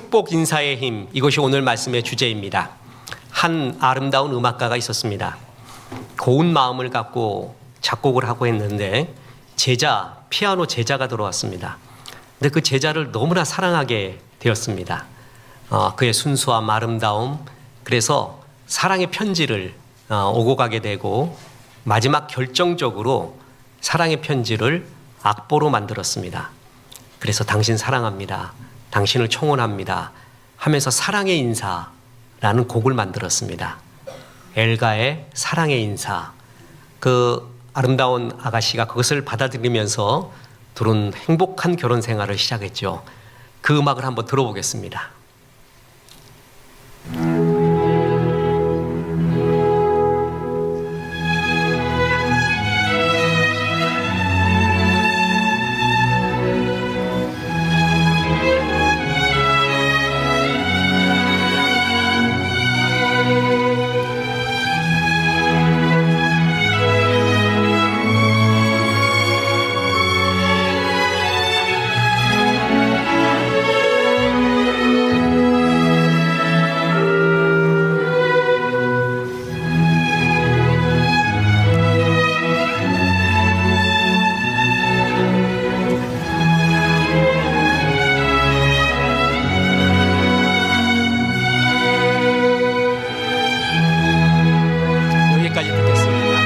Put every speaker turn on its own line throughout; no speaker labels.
축복 인사의 힘, 이것이 오늘 말씀의 주제입니다. 한 아름다운 음악가가 있었습니다. 고운 마음을 갖고 작곡을 하고 했는데 피아노 제자가 들어왔습니다. 근데 그 제자를 너무나 사랑하게 되었습니다. 그의 순수함, 아름다움, 그래서 사랑의 편지를 오고 가게 되고 마지막 결정적으로 사랑의 편지를 악보로 만들었습니다. 그래서 당신 사랑합니다, 당신을 청혼합니다 하면서 사랑의 인사라는 곡을 만들었습니다. 엘가의 사랑의 인사. 그 아름다운 아가씨가 그것을 받아들이면서 둘은 행복한 결혼 생활을 시작했죠. 그 음악을 한번 들어보겠습니다. 여기까지 듣겠습니다.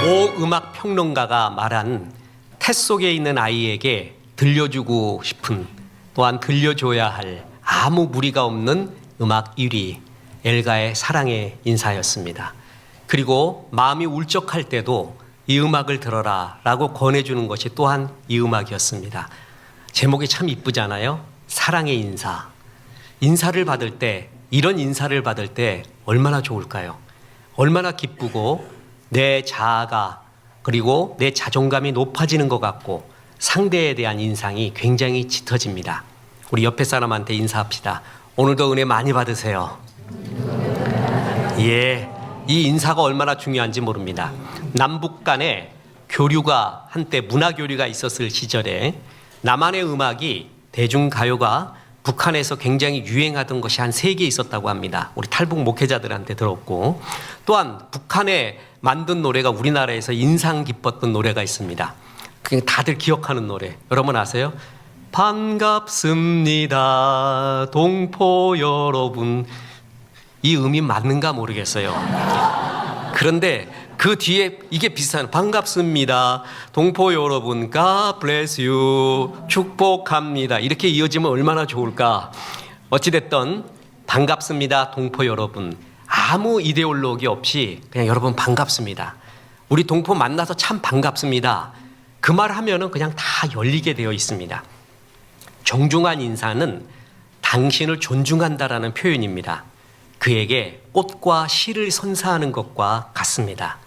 모 음악 평론가가 말한 태 속에 있는 아이에게 들려주고 싶은, 또한 들려줘야 할 아무 무리가 없는 음악 1위, 엘가의 사랑의 인사였습니다. 그리고 마음이 울적할 때도 이 음악을 들어라 라고 권해주는 것이 또한 이 음악이었습니다. 제목이 참 이쁘잖아요. 사랑의 인사. 인사를 받을 때, 이런 인사를 받을 때 얼마나 좋을까요? 얼마나 기쁘고 내 자아가, 그리고 내 자존감이 높아지는 것 같고 상대에 대한 인상이 굉장히 짙어집니다. 우리 옆에 사람한테 인사합시다. 오늘도 은혜 많이 받으세요. 예, 이 인사가 얼마나 중요한지 모릅니다. 남북 간에 교류가, 한때 문화 교류가 있었을 시절에 남한의 음악이, 대중가요가 북한에서 굉장히 유행하던 것이 한 3개 있었다고 합니다. 우리 탈북 목회자들한테 들었고, 또한 북한에 만든 노래가 우리나라에서 인상 깊었던 노래가 있습니다. 그게 다들 기억하는 노래, 여러분 아세요? 반갑습니다 동포 여러분. 이 음이 맞는가 모르겠어요. 그런데 그 뒤에 이게 비슷한, 반갑습니다 동포 여러분, God bless you, 축복합니다, 이렇게 이어지면 얼마나 좋을까. 어찌됐든 반갑습니다 동포 여러분, 아무 이데올로기 없이 그냥 여러분 반갑습니다, 우리 동포 만나서 참 반갑습니다, 그 말 하면은 그냥 다 열리게 되어 있습니다. 정중한 인사는 당신을 존중한다라는 표현입니다. 그에게 꽃과 실을 선사하는 것과 같습니다.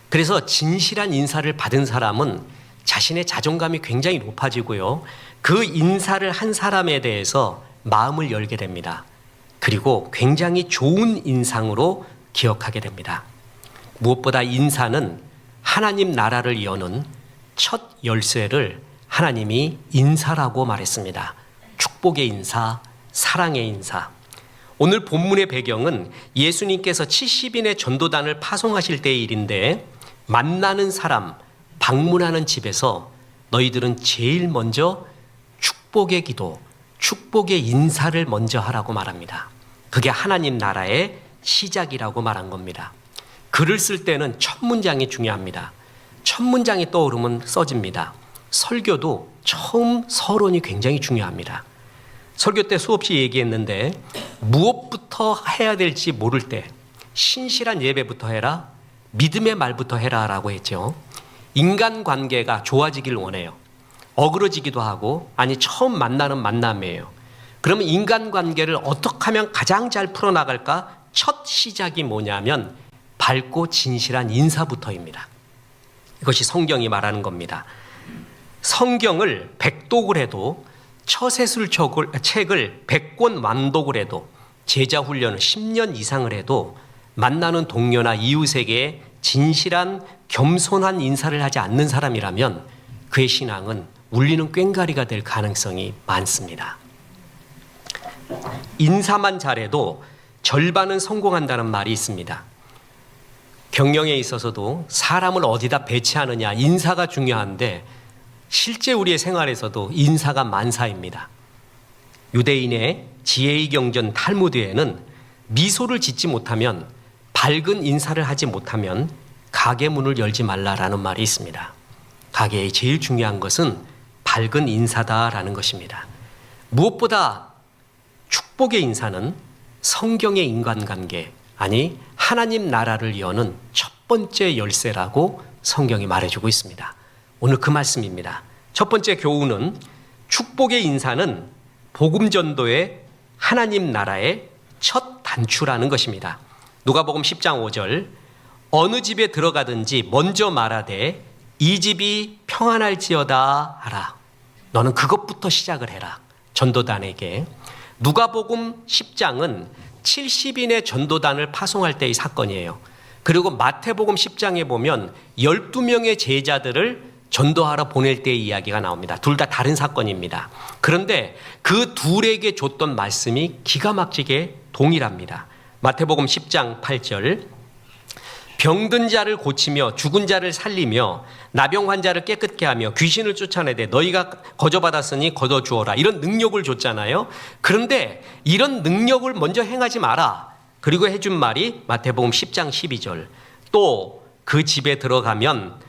그래서 진실한 인사를 받은 사람은 자신의 자존감이 굉장히 높아지고요, 그 인사를 한 사람에 대해서 마음을 열게 됩니다. 그리고 굉장히 좋은 인상으로 기억하게 됩니다. 무엇보다 인사는 하나님 나라를 여는 첫 열쇠를 하나님이 인사라고 말했습니다. 축복의 인사, 사랑의 인사. 오늘 본문의 배경은 예수님께서 70인의 전도단을 파송하실 때의 일인데, 만나는 사람, 방문하는 집에서 너희들은 제일 먼저 축복의 기도, 축복의 인사를 먼저 하라고 말합니다. 그게 하나님 나라의 시작이라고 말한 겁니다. 글을 쓸 때는 첫 문장이 중요합니다. 첫 문장이 떠오르면 써집니다. 설교도 처음 서론이 굉장히 중요합니다. 설교 때 수없이 얘기했는데, 무엇부터 해야 될지 모를 때 신실한 예배부터 해라, 믿음의 말부터 해라 라고 했죠. 인간관계가 좋아지길 원해요. 어그러지기도 하고, 아니 처음 만나는 만남이에요. 그러면 인간관계를 어떻게 하면 가장 잘 풀어나갈까? 첫 시작이 뭐냐면 밝고 진실한 인사부터입니다. 이것이 성경이 말하는 겁니다. 성경을 100독을 해도, 처세술 책을 100권 완독을 해도, 제자 훈련을 10년 이상을 해도 만나는 동료나 이웃에게 진실한 겸손한 인사를 하지 않는 사람이라면 그의 신앙은 울리는 꽹과리가 될 가능성이 많습니다. 인사만 잘해도 절반은 성공한다는 말이 있습니다. 경영에 있어서도 사람을 어디다 배치하느냐, 인사가 중요한데 실제 우리의 생활에서도 인사가 만사입니다. 유대인의 지혜의 경전 탈무드에는 미소를 짓지 못하면, 밝은 인사를 하지 못하면 가게 문을 열지 말라라는 말이 있습니다. 가게의 제일 중요한 것은 밝은 인사다라는 것입니다. 무엇보다 축복의 인사는 성경의 인간관계, 아니 하나님 나라를 여는 첫 번째 열쇠라고 성경이 말해주고 있습니다. 오늘 그 말씀입니다. 첫 번째 교훈은 축복의 인사는 복음 전도의 하나님 나라의 첫 단추라는 것입니다. 누가복음 10장 5절, 어느 집에 들어가든지 먼저 말하되 이 집이 평안할지어다 하라. 너는 그것부터 시작을 해라. 전도단에게. 누가복음 10장은 70인의 전도단을 파송할 때의 사건이에요. 그리고 마태복음 10장에 보면 12명의 제자들을 전도하러 보낼 때의 이야기가 나옵니다. 둘 다 다른 사건입니다. 그런데 그 둘에게 줬던 말씀이 기가 막히게 동일합니다. 마태복음 10장 8절, 병든 자를 고치며 죽은 자를 살리며 나병 환자를 깨끗게 하며 귀신을 쫓아내되 너희가 거저받았으니 거둬주어라. 이런 능력을 줬잖아요. 그런데 이런 능력을 먼저 행하지 마라. 그리고 해준 말이 마태복음 10장 12절, 또 그 집에 들어가면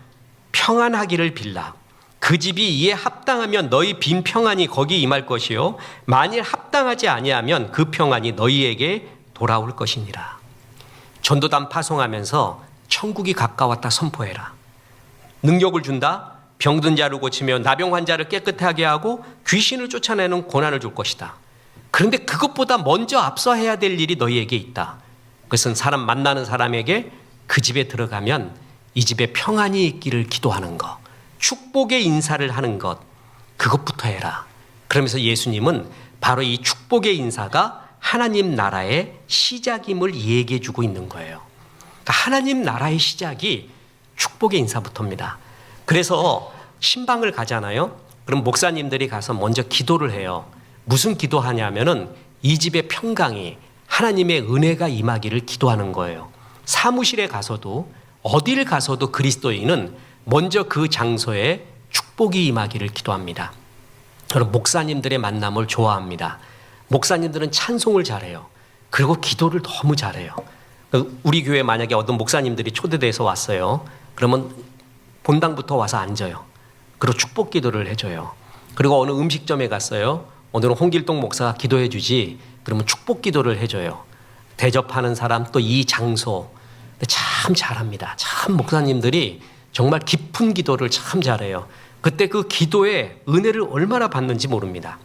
평안하기를 빌라. 그 집이 이에 합당하면 너희 빈 평안이 거기 임할 것이요 만일 합당하지 아니하면 그 평안이 너희에게 돌아올 것이니라. 전도단 파송하면서 천국이 가까웠다 선포해라. 능력을 준다. 병든 자를 고치며 나병 환자를 깨끗하게 하고 귀신을 쫓아내는 권한을 줄 것이다. 그런데 그것보다 먼저 앞서 해야 될 일이 너희에게 있다. 그것은 사람 만나는 사람에게 그 집에 들어가면 이 집에 평안이 있기를 기도하는 것, 축복의 인사를 하는 것, 그것부터 해라. 그러면서 예수님은 바로 이 축복의 인사가 하나님 나라의 시작임을 얘기해 주고 있는 거예요. 그러니까 하나님 나라의 시작이 축복의 인사부터입니다. 그래서 신방을 가잖아요. 그럼 목사님들이 가서 먼저 기도를 해요. 무슨 기도하냐면은 이 집의 평강이, 하나님의 은혜가 임하기를 기도하는 거예요. 사무실에 가서도 어딜 가서도 그리스도인은 먼저 그 장소에 축복이 임하기를 기도합니다. 저는 목사님들의 만남을 좋아합니다. 목사님들은 찬송을 잘해요. 그리고 기도를 너무 잘해요. 우리 교회 만약에 어떤 목사님들이 초대돼서 왔어요. 그러면 본당부터 와서 앉아요. 그리고 축복 기도를 해줘요. 그리고 어느 음식점에 갔어요. 오늘은 홍길동 목사가 기도해 주지. 그러면 축복 기도를 해줘요. 대접하는 사람, 또 이 장소. 참 잘합니다. 참 목사님들이 정말 깊은 기도를 참 잘해요. 그때 그 기도에 은혜를 얼마나 받는지 모릅니다.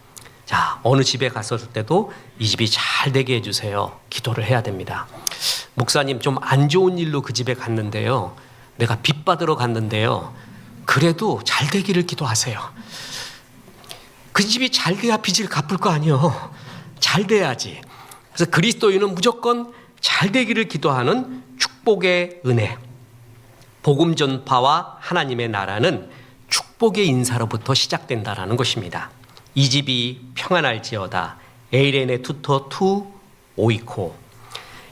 자, 어느 집에 갔을 때도 이 집이 잘 되게 해주세요. 기도를 해야 됩니다. 목사님, 좀 안 좋은 일로 그 집에 갔는데요. 내가 빚 받으러 갔는데요. 그래도 잘 되기를 기도하세요. 그 집이 잘 돼야 빚을 갚을 거 아니에요. 잘 돼야지. 그래서 그리스도인은 무조건 잘 되기를 기도하는 축복의 은혜. 복음 전파와 하나님의 나라는 축복의 인사로부터 시작된다라는 것입니다. 이 집이 평안할지어다. 에이레네 투토 투 오이코.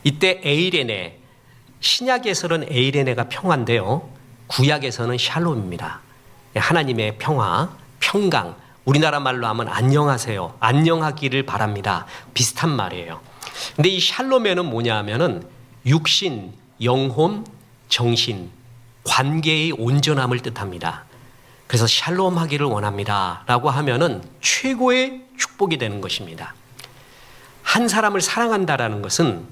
이때 에이레네, 신약에서는 에이레네가 평화인데요. 구약에서는 샬롬입니다. 하나님의 평화, 평강. 우리나라 말로 하면 안녕하세요. 안녕하기를 바랍니다. 비슷한 말이에요. 근데 이 샬롬에는 뭐냐 하면은 육신, 영혼, 정신, 관계의 온전함을 뜻합니다. 그래서 샬롬 하기를 원합니다 라고 하면은 최고의 축복이 되는 것입니다. 한 사람을 사랑한다라는 것은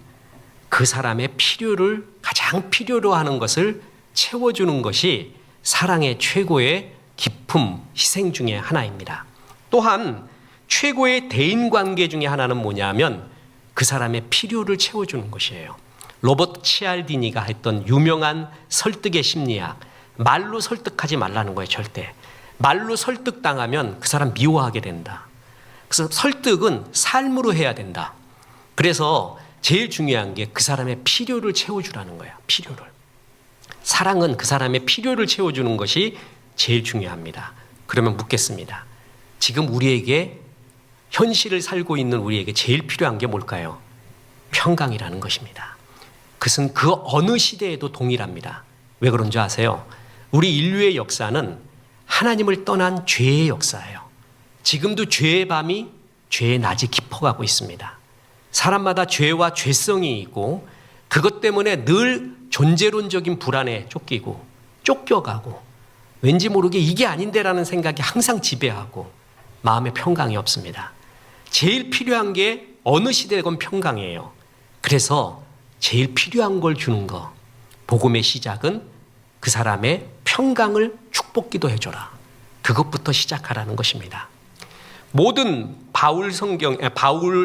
그 사람의 필요를, 가장 필요로 하는 것을 채워주는 것이 사랑의 최고의 기품, 희생 중에 하나입니다. 또한 최고의 대인관계 중에 하나는 뭐냐면 그 사람의 필요를 채워주는 것이에요. 로버트 치알디니가 했던 유명한 설득의 심리학, 말로 설득하지 말라는 거예요. 절대. 말로 설득당하면 그 사람 미워하게 된다. 그래서 설득은 삶으로 해야 된다. 그래서 제일 중요한 게 그 사람의 필요를 채워주라는 거야. 필요를. 사랑은 그 사람의 필요를 채워주는 것이 제일 중요합니다. 그러면 묻겠습니다. 지금 우리에게 현실을 살고 있는 우리에게 제일 필요한 게 뭘까요? 평강이라는 것입니다. 그것은 그 어느 시대에도 동일합니다. 왜 그런 줄 아세요? 우리 인류의 역사는 하나님을 떠난 죄의 역사예요. 지금도 죄의 밤이 죄의 낮이 깊어가고 있습니다. 사람마다 죄와 죄성이 있고 그것 때문에 늘 존재론적인 불안에 쫓겨가고 왠지 모르게 이게 아닌데라는 생각이 항상 지배하고 마음에 평강이 없습니다. 제일 필요한 게 어느 시대건 평강이에요. 그래서 제일 필요한 걸 주는 거, 복음의 시작은 그 사람의 평강을 축복 기도해줘라. 그것부터 시작하라는 것입니다. 모든 바울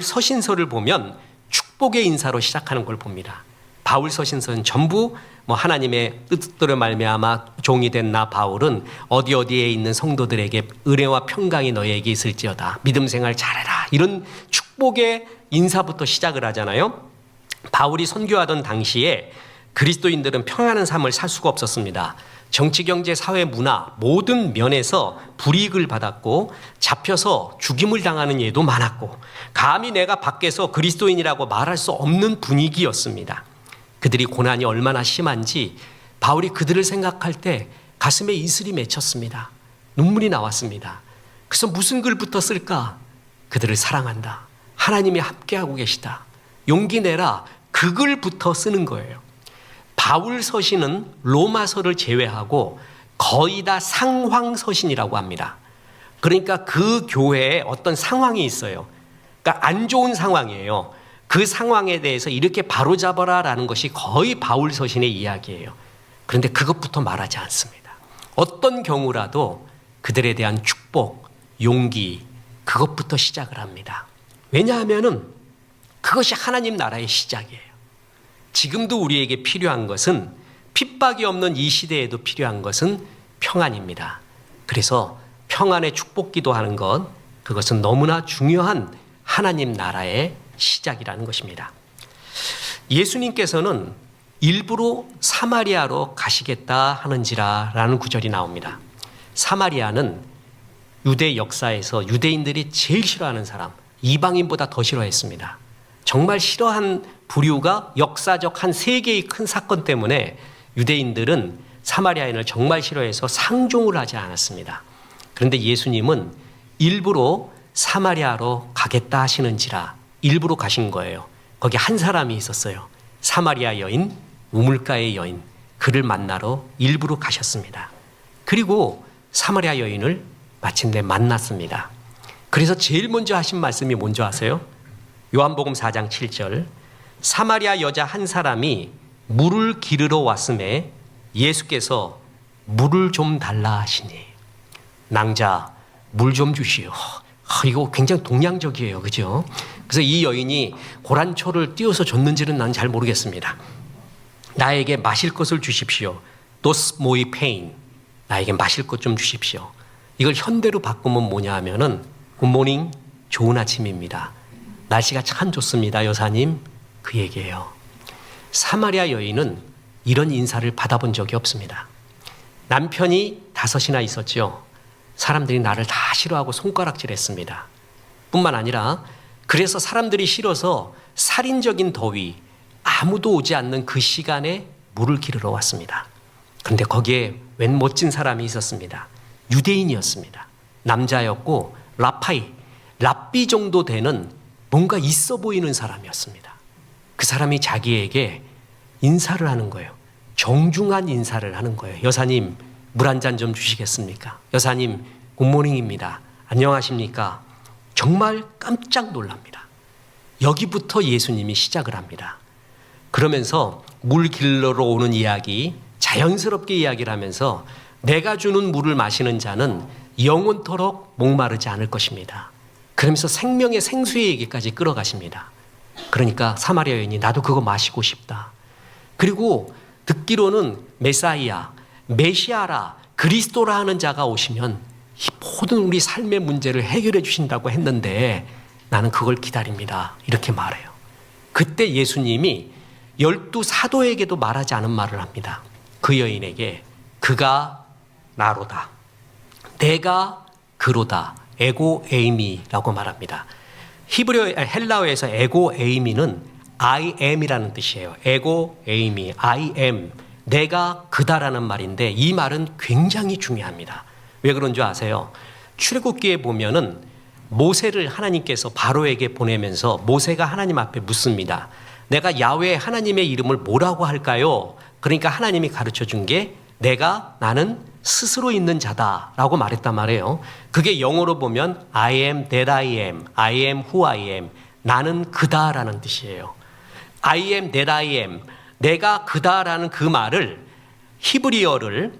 서신서를 보면 축복의 인사로 시작하는 걸 봅니다. 바울 서신서는 전부 하나님의 뜻대로 말미암아 종이 된 나 바울은 어디에 있는 성도들에게 은혜와 평강이 너희에게 있을지어다. 믿음 생활 잘해라. 이런 축복의 인사부터 시작을 하잖아요. 바울이 선교하던 당시에 그리스도인들은 평안한 삶을 살 수가 없었습니다. 정치, 경제, 사회, 문화 모든 면에서 불이익을 받았고 잡혀서 죽임을 당하는 예도 많았고 감히 내가 밖에서 그리스도인이라고 말할 수 없는 분위기였습니다. 그들이 고난이 얼마나 심한지 바울이 그들을 생각할 때 가슴에 이슬이 맺혔습니다. 눈물이 나왔습니다. 그래서 무슨 글부터 쓸까? 그들을 사랑한다. 하나님이 함께하고 계시다. 용기 내라. 그 글부터 쓰는 거예요. 바울 서신은 로마서를 제외하고 거의 다 상황서신이라고 합니다. 그러니까 그 교회에 어떤 상황이 있어요. 그러니까 안 좋은 상황이에요. 그 상황에 대해서 이렇게 바로잡아라라는 것이 거의 바울 서신의 이야기예요. 그런데 그것부터 말하지 않습니다. 어떤 경우라도 그들에 대한 축복, 용기, 그것부터 시작을 합니다. 왜냐하면은 그것이 하나님 나라의 시작이에요. 지금도 우리에게 필요한 것은 핍박이 없는 이 시대에도 필요한 것은 평안입니다. 그래서 평안의 축복 기도하는 것, 그것은 너무나 중요한 하나님 나라의 시작이라는 것입니다. 예수님께서는 일부러 사마리아로 가시겠다 하는지라 라는 구절이 나옵니다. 사마리아는 유대 역사에서 유대인들이 제일 싫어하는 사람, 이방인보다 더 싫어했습니다. 정말 싫어한 부류가 역사적 한 3개의 큰 사건 때문에 유대인들은 사마리아인을 정말 싫어해서 상종을 하지 않았습니다. 그런데 예수님은 일부러 사마리아로 가겠다 하시는지라 일부러 가신 거예요. 거기 한 사람이 있었어요. 사마리아 여인, 우물가의 여인. 그를 만나러 일부러 가셨습니다. 그리고 사마리아 여인을 마침내 만났습니다. 그래서 제일 먼저 하신 말씀이 뭔지 아세요? 요한복음 4장 7절. 사마리아 여자 한 사람이 물을 기르러 왔음에 예수께서 물을 좀 달라 하시니 낭자 물 좀 주시오. 이거 굉장히 동양적이에요. 그죠? 그래서 이 여인이 고란초를 띄워서 줬는지는 난 잘 모르겠습니다. 나에게 마실 것을 주십시오. 도스 모이 페인. 나에게 마실 것 좀 주십시오. 이걸 현대로 바꾸면 뭐냐 하면은 굿모닝, 좋은 아침입니다. 날씨가 참 좋습니다, 여사님. 그 얘기예요. 사마리아 여인은 이런 인사를 받아본 적이 없습니다. 남편이 5이나 있었죠. 사람들이 나를 다 싫어하고 손가락질했습니다. 뿐만 아니라 그래서 사람들이 싫어서 살인적인 더위, 아무도 오지 않는 그 시간에 물을 기르러 왔습니다. 그런데 거기에 웬 멋진 사람이 있었습니다. 유대인이었습니다. 남자였고 랍비 정도 되는 뭔가 있어 보이는 사람이었습니다. 그 사람이 자기에게 인사를 하는 거예요. 정중한 인사를 하는 거예요. 여사님, 물 한 잔 좀 주시겠습니까? 여사님, 굿모닝입니다. 안녕하십니까? 정말 깜짝 놀랍니다. 여기부터 예수님이 시작을 합니다. 그러면서 물 길러러 오는 이야기, 자연스럽게 이야기를 하면서 내가 주는 물을 마시는 자는 영원토록 목마르지 않을 것입니다. 그러면서 생명의 생수의 얘기까지 끌어가십니다. 그러니까 사마리아 여인이 나도 그거 마시고 싶다. 그리고 듣기로는 메사이아, 메시아라, 그리스도라 하는 자가 오시면 이 모든 우리 삶의 문제를 해결해 주신다고 했는데 나는 그걸 기다립니다. 이렇게 말해요. 그때 예수님이 12 사도에게도 말하지 않은 말을 합니다. 그 여인에게 그가 나로다. 내가 그로다. 에고 에이미라고 말합니다. 헬라어에서 에고 에이미는 I am이라는 뜻이에요. 에고 에이미, I am, 내가 그다라는 말인데 이 말은 굉장히 중요합니다. 왜 그런 줄 아세요? 출애굽기에 보면은 모세를 하나님께서 바로에게 보내면서 모세가 하나님 앞에 묻습니다. 내가 야훼 하나님의 이름을 뭐라고 할까요? 그러니까 하나님이 가르쳐 준 게 나는 스스로 있는 자다라고 말했단 말이에요. 그게 영어로 보면 I am that I am, I am who I am, 나는 그다라는 뜻이에요. I am that I am, 내가 그다라는 그 말을 히브리어를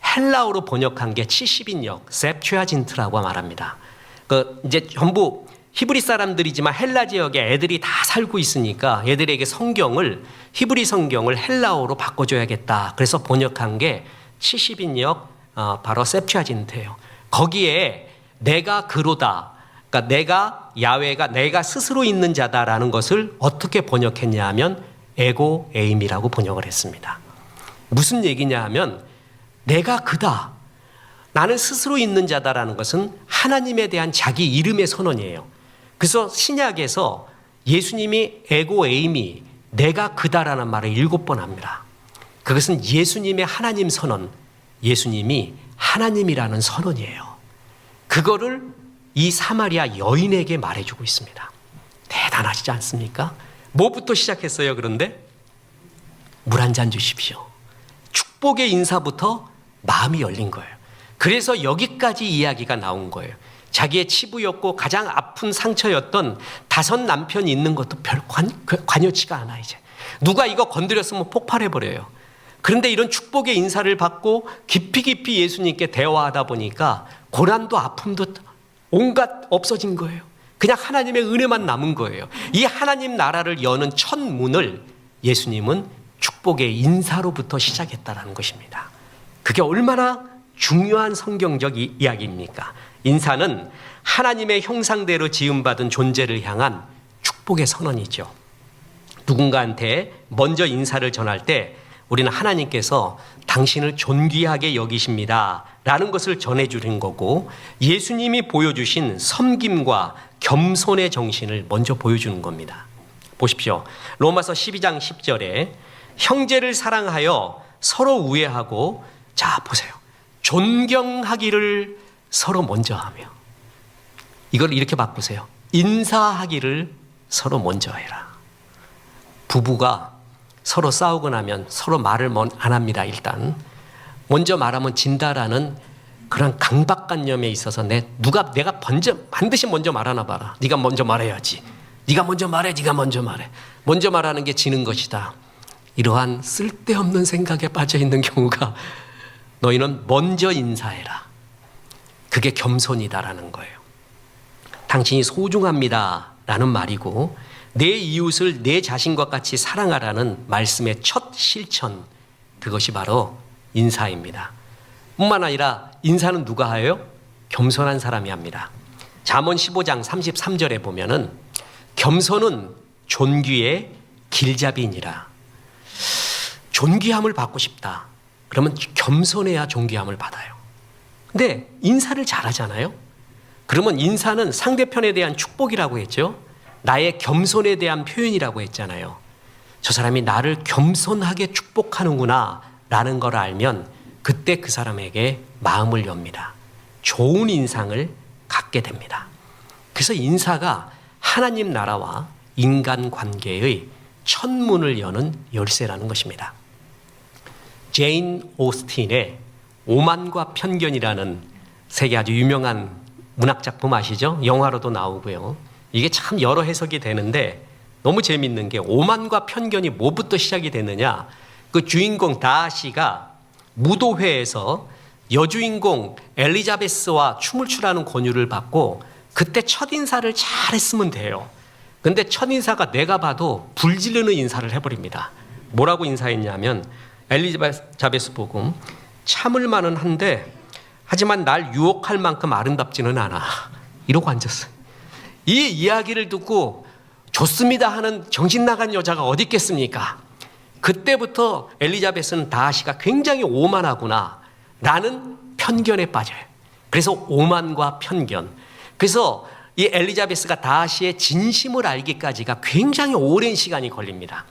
헬라어로 번역한 게 70인역 셉튜아진트라고 말합니다. 이제 전부 히브리 사람들이지만 헬라 지역에 애들이 다 살고 있으니까 애들에게 히브리 성경을 헬라어로 바꿔줘야겠다. 그래서 번역한 게 70인역 바로 셉튜아진트예요. 거기에 내가 그로다, 그러니까 내가 야훼가 내가 스스로 있는 자다라는 것을 어떻게 번역했냐 하면 에고 에임이라고 번역을 했습니다. 무슨 얘기냐 하면 내가 그다, 나는 스스로 있는 자다라는 것은 하나님에 대한 자기 이름의 선언이에요. 그래서 신약에서 예수님이 에고 에이미, 내가 그다라는 말을 7번 합니다. 그것은 예수님의 하나님 선언, 예수님이 하나님이라는 선언이에요. 그거를 이 사마리아 여인에게 말해주고 있습니다. 대단하시지 않습니까? 뭐부터 시작했어요? 그런데 물 한 잔 주십시오. 축복의 인사부터 마음이 열린 거예요. 그래서 여기까지 이야기가 나온 거예요. 자기의 치부였고 가장 아픈 상처였던 5 남편이 있는 것도 별 관여치가 않아. 이제 누가 이거 건드렸으면 폭발해버려요. 그런데 이런 축복의 인사를 받고 깊이 예수님께 대화하다 보니까 고난도 아픔도 온갖 없어진 거예요. 그냥 하나님의 은혜만 남은 거예요. 이 하나님 나라를 여는 첫 문을 예수님은 축복의 인사로부터 시작했다는 것입니다. 그게 얼마나 중요한 성경적 이야기입니까? 인사는 하나님의 형상대로 지음받은 존재를 향한 축복의 선언이죠. 누군가한테 먼저 인사를 전할 때 우리는 하나님께서 당신을 존귀하게 여기십니다 라는 것을 전해주는 거고, 예수님이 보여주신 섬김과 겸손의 정신을 먼저 보여주는 겁니다. 보십시오. 로마서 12장 10절에 형제를 사랑하여 서로 우애하고, 자 보세요, 존경하기를 서로 먼저 하며, 이걸 이렇게 바꾸세요. 인사하기를 서로 먼저 해라. 부부가 서로 싸우고 나면 서로 말을 안 합니다. 일단 먼저 말하면 진다라는 그런 강박관념에 있어서 내가 반드시 먼저 말하나 봐라. 네가 먼저 말해야지. 네가 먼저 말해. 먼저 말하는 게 지는 것이다. 이러한 쓸데없는 생각에 빠져 있는 경우가, 너희는 먼저 인사해라. 그게 겸손이다라는 거예요. 당신이 소중합니다 라는 말이고, 내 이웃을 내 자신과 같이 사랑하라는 말씀의 첫 실천, 그것이 바로 인사입니다. 뿐만 아니라 인사는 누가 해요? 겸손한 사람이 합니다. 잠언 15장 33절에 보면은 겸손은 존귀의 길잡이니라. 존귀함을 받고 싶다. 그러면 겸손해야 존귀함을 받아요. 근데 인사를 잘하잖아요. 그러면 인사는 상대편에 대한 축복이라고 했죠. 나의 겸손에 대한 표현이라고 했잖아요. 저 사람이 나를 겸손하게 축복하는구나 라는 걸 알면 그때 그 사람에게 마음을 엽니다. 좋은 인상을 갖게 됩니다. 그래서 인사가 하나님 나라와 인간 관계의 첫 문을 여는 열쇠라는 것입니다. 제인 오스틴의 오만과 편견이라는 세계 아주 유명한 문학작품 아시죠? 영화로도 나오고요. 이게 참 여러 해석이 되는데 너무 재밌는 게, 오만과 편견이 뭐부터 시작이 됐느냐, 그 주인공 다시가 무도회에서 여주인공 엘리자베스와 춤을 추라는 권유를 받고 그때 첫인사를 잘했으면 돼요. 근데 첫인사가 내가 봐도 불지르는 인사를 해버립니다. 뭐라고 인사했냐면, 엘리자베스 보고 참을만은 한데 하지만 날 유혹할 만큼 아름답지는 않아, 이러고 앉았어요. 이 이야기를 듣고 좋습니다 하는 정신 나간 여자가 어디 있겠습니까? 그때부터 엘리자베스는 다시가 굉장히 오만하구나 라는 편견에 빠져요. 그래서 오만과 편견. 그래서 이 엘리자베스가 다시의 진심을 알기까지가 굉장히 오랜 시간이 걸립니다.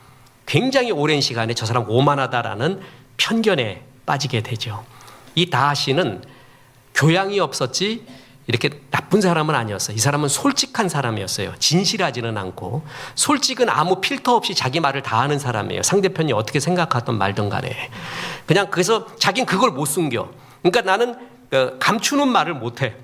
굉장히 오랜 시간에 저 사람 오만하다라는 편견에 빠지게 되죠. 이 다시는 교양이 없었지 이렇게 나쁜 사람은 아니었어요. 이 사람은 솔직한 사람이었어요. 진실하지는 않고, 솔직은 아무 필터 없이 자기 말을 다 하는 사람이에요. 상대편이 어떻게 생각하든 말든 간에. 그냥 그래서 자기는 그걸 못 숨겨. 그러니까 나는 감추는 말을 못해.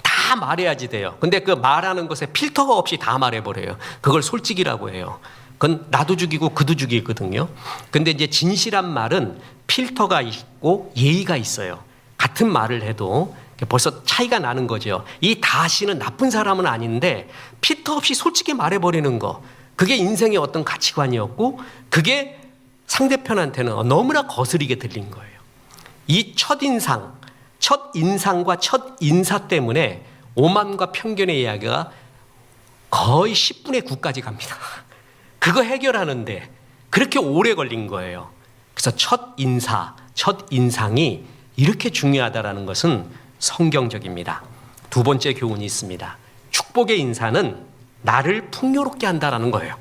다 말해야지 돼요. 근데 그 말하는 것에 필터가 없이 다 말해버려요. 그걸 솔직이라고 해요. 그건 나도 죽이고 그도 죽이거든요. 근데 이제 진실한 말은 필터가 있고 예의가 있어요. 같은 말을 해도 벌써 차이가 나는 거죠. 이 다시는 나쁜 사람은 아닌데 필터 없이 솔직히 말해버리는 거, 그게 인생의 어떤 가치관이었고 그게 상대편한테는 너무나 거스리게 들린 거예요. 이 첫인상과 첫인사 때문에 오만과 편견의 이야기가 거의 10분의 9까지 갑니다. 그거 해결하는데 그렇게 오래 걸린 거예요. 그래서 첫인상이 이렇게 중요하다는 것은 성경적입니다. 두 번째 교훈이 있습니다. 축복의 인사는 나를 풍요롭게 한다는 거예요.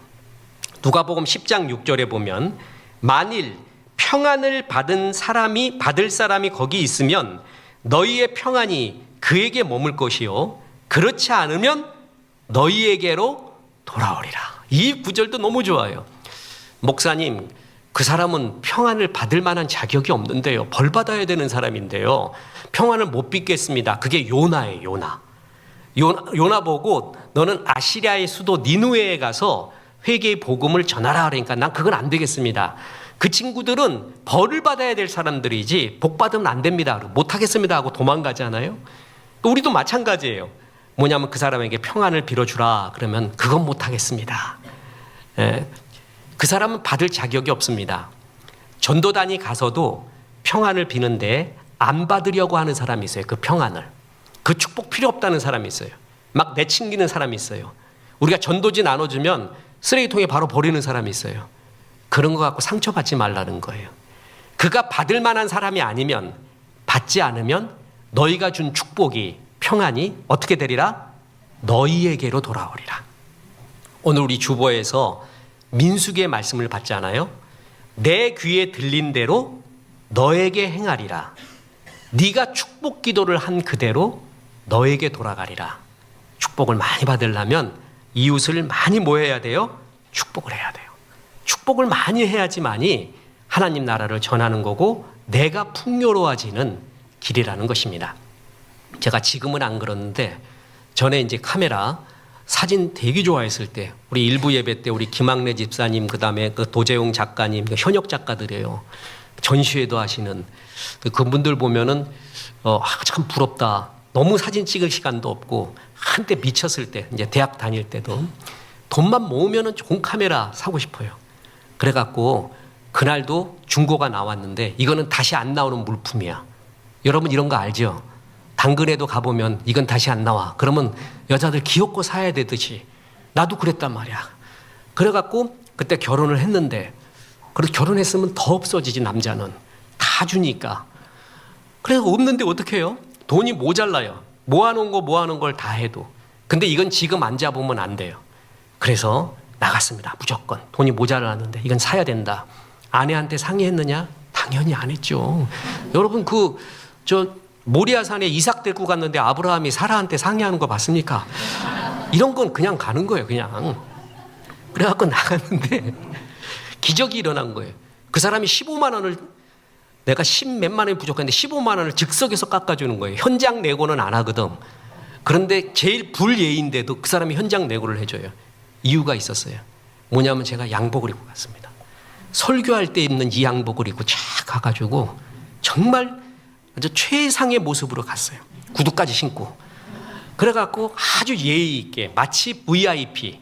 누가복음 10장 6절에 보면 만일 평안을 받을 사람이 거기 있으면 너희의 평안이 그에게 머물 것이요 그렇지 않으면 너희에게로 돌아오리라. 이 구절도 너무 좋아요. 목사님, 그 사람은 평안을 받을 만한 자격이 없는데요. 벌 받아야 되는 사람인데요. 평안을 못 빚겠습니다. 그게 요나예요. 요나 보고 너는 아시리아의 수도 니누에에 가서 회개의 복음을 전하라 그러니까 난 그건 안 되겠습니다. 그 친구들은 벌을 받아야 될 사람들이지 복 받으면 안 됩니다. 못 하겠습니다 하고 도망가잖아요. 우리도 마찬가지예요. 뭐냐면 그 사람에게 평안을 빌어주라 그러면 그건 못 하겠습니다. 그 사람은 받을 자격이 없습니다. 전도단이 가서도 평안을 비는데 안 받으려고 하는 사람이 있어요. 그 평안을. 그 축복 필요 없다는 사람이 있어요. 막 내친기는 사람이 있어요. 우리가 전도지 나눠주면 쓰레기통에 바로 버리는 사람이 있어요. 그런 거 갖고 상처받지 말라는 거예요. 그가 받을 만한 사람이 아니면, 받지 않으면 너희가 준 축복이, 평안이 어떻게 되리라? 너희에게로 돌아오리라. 오늘 우리 주보에서 민수기의 말씀을 받잖아요. 내 귀에 들린 대로 너에게 행하리라. 네가 축복 기도를 한 그대로 너에게 돌아가리라. 축복을 많이 받으려면 이웃을 많이 뭐 해야 돼요? 축복을 해야 돼요. 축복을 많이 해야지만이 하나님 나라를 전하는 거고 내가 풍요로워지는 길이라는 것입니다. 제가 지금은 안 그러는데 전에 이제 카메라 사진 되게 좋아했을 때 우리 일부 예배 때 우리 김학래 집사님 그다음에 그 도재용 작가님 현역 작가들이에요. 전시회도 하시는 그분들 보면은 참 부럽다. 너무 사진 찍을 시간도 없고 한때 미쳤을 때 이제 대학 다닐 때도 돈만 모으면은 좋은 카메라 사고 싶어요. 그래갖고 그날도 중고가 나왔는데 이거는 다시 안 나오는 물품이야. 여러분 이런 거 알죠? 당근에도 가보면 이건 다시 안 나와. 그러면 여자들 귀엽고 사야 되듯이 나도 그랬단 말이야. 그래갖고 그때 결혼을 했는데 그래도 결혼했으면 더 없어지지. 남자는 다 주니까. 그래서 없는데 어떻게 해요? 돈이 모자라요. 모아놓은 걸 다 해도. 근데 이건 지금 안 잡으면 안 돼요. 그래서 나갔습니다. 무조건 돈이 모자라는데 이건 사야 된다. 아내한테 상의했느냐? 당연히 안 했죠. 여러분 모리아산에 이삭 데리고 갔는데 아브라함이 사라한테 상의하는 거 봤습니까? 이런 건 그냥 가는 거예요. 그냥. 그래갖고 나갔는데 기적이 일어난 거예요. 그 사람이 15만 원을 내가 10몇만 원이 부족한데 15만 원을 즉석에서 깎아주는 거예요. 현장 내고는 안 하거든. 그런데 제일 불예인데도 그 사람이 현장 내고를 해줘요. 이유가 있었어요. 뭐냐면 제가 양복을 입고 갔습니다. 설교할 때 입는 이 양복을 입고 쫙 가가지고 정말 아주 최상의 모습으로 갔어요. 구두까지 신고. 그래갖고 아주 예의 있게 마치 VIP,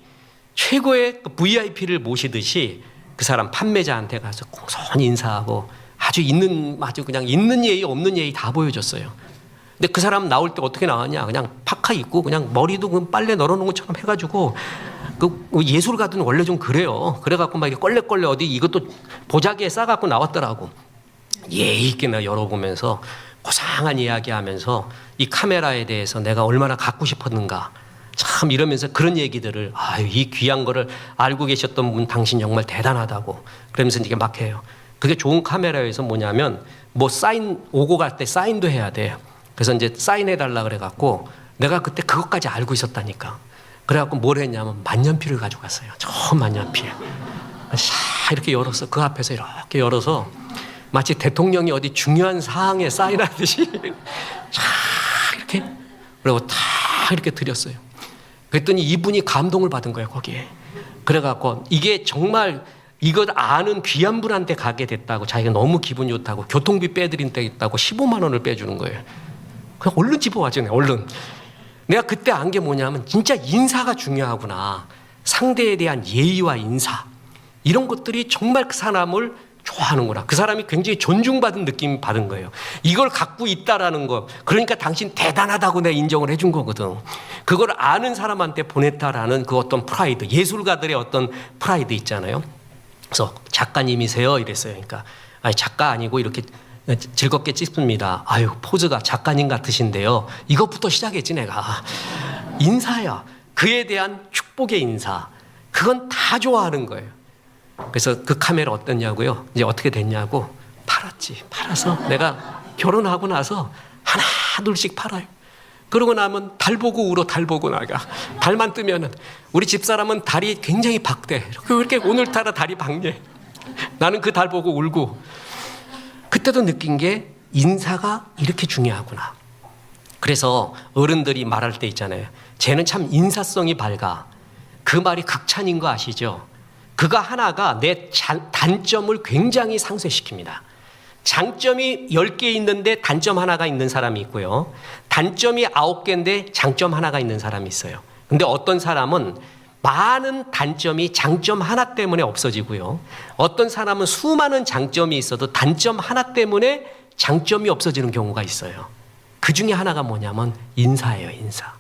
최고의 VIP를 모시듯이 그 사람 판매자한테 가서 공손히 인사하고 아주 그냥 있는 예의 없는 예의 다 보여줬어요. 근데 그 사람 나올 때 어떻게 나왔냐? 그냥 파카 입고 그냥 머리도 그 빨래 널어놓은 것처럼 해가지고 그 예술가들은 원래 좀 그래요. 그래갖고 막 이렇게 껄레껄레 어디 이것도 보자기에 싸갖고 나왔더라고. 예의 있게 나 열어보면서 고상한 이야기하면서 이 카메라에 대해서 내가 얼마나 갖고 싶었는가. 참 이러면서 그런 얘기들을 아유 이 귀한 거를 알고 계셨던 분 당신 정말 대단하다고 그러면서 이게 막 해요. 그게 좋은 카메라에서 뭐냐면 뭐 사인 오고 갈 때 사인도 해야 돼요. 그래서 이제 사인해 달라 그래갖고 내가 그때 그것까지 알고 있었다니까. 그래갖고 뭘 했냐면 만년필을 가져갔어요. 저 만년필. 샤 이렇게 열어서 그 앞에서 이렇게 열어서 마치 대통령이 어디 중요한 사항에 사인하듯이 자 이렇게 그리고 다 이렇게 드렸어요. 그랬더니 이분이 감동을 받은 거예요 거기에. 그래갖고 이게 정말 이걸 아는 귀한 분한테 가게 됐다고 자기가 너무 기분 좋다고 교통비 빼드린다고 15만 원을 빼주는 거예요. 그냥 얼른 집어와줘 얼른. 내가 그때 안 게 뭐냐면 진짜 인사가 중요하구나. 상대에 대한 예의와 인사 이런 것들이 정말 그 사람을 좋아하는구나. 그 사람이 굉장히 존중받은 느낌 받은 거예요. 이걸 갖고 있다라는 거. 그러니까 당신 대단하다고 내가 인정을 해준 거거든. 그걸 아는 사람한테 보냈다라는 그 어떤 프라이드, 예술가들의 어떤 프라이드 있잖아요. 그래서 작가님이세요? 이랬어요. 그러니까 아니 작가 아니고 이렇게 즐겁게 찍습니다. 아유 포즈가 작가님 같으신데요. 이것부터 시작했지 내가. 인사야. 그에 대한 축복의 인사. 그건 다 좋아하는 거예요. 그래서 그 카메라 어땠냐고요? 이제 어떻게 됐냐고 팔았지. 팔아서 내가 결혼하고 나서 하나 둘씩 팔아요. 그러고 나면 달 보고 울어. 달 보고 나가. 달만 뜨면은 우리 집사람은 달이 굉장히 박대. 이렇게 오늘따라 달이 박네. 나는 그 달 보고 울고. 그때도 느낀 게 인사가 이렇게 중요하구나. 그래서 어른들이 말할 때 있잖아요. 쟤는 참 인사성이 밝아. 그 말이 극찬인 거 아시죠? 그가 하나가 내 단점을 굉장히 상쇄시킵니다. 장점이 10개 있는데 단점 하나가 있는 사람이 있고요. 단점이 9개인데 장점 하나가 있는 사람이 있어요. 근데 어떤 사람은 많은 단점이 장점 하나 때문에 없어지고요. 어떤 사람은 수많은 장점이 있어도 단점 하나 때문에 장점이 없어지는 경우가 있어요. 그 중에 하나가 뭐냐면 인사예요, 인사.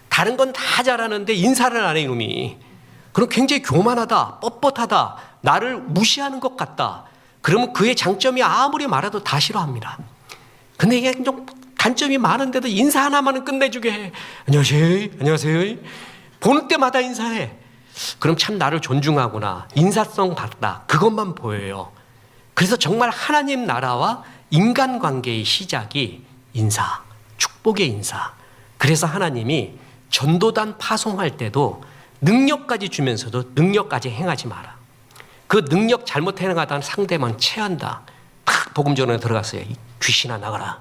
다른 건 다 잘하는데 인사를 안 해, 이놈이. 그럼 굉장히 교만하다, 뻣뻣하다, 나를 무시하는 것 같다. 그러면 그의 장점이 아무리 말해도 다 싫어합니다. 근데 이게 좀 단점이 많은데도 인사 하나만은 끝내주게 해. 안녕하세요, 안녕하세요. 보는 때마다 인사해. 그럼 참 나를 존중하구나. 인사성 받다. 그것만 보여요. 그래서 정말 하나님 나라와 인간관계의 시작이 인사, 축복의 인사. 그래서 하나님이 전도단 파송할 때도 능력까지 주면서도 능력까지 행하지 마라. 그 능력 잘못 행하다는 상대만 체한다. 탁 복음전에 들어갔어요. 이 귀신아 나가라.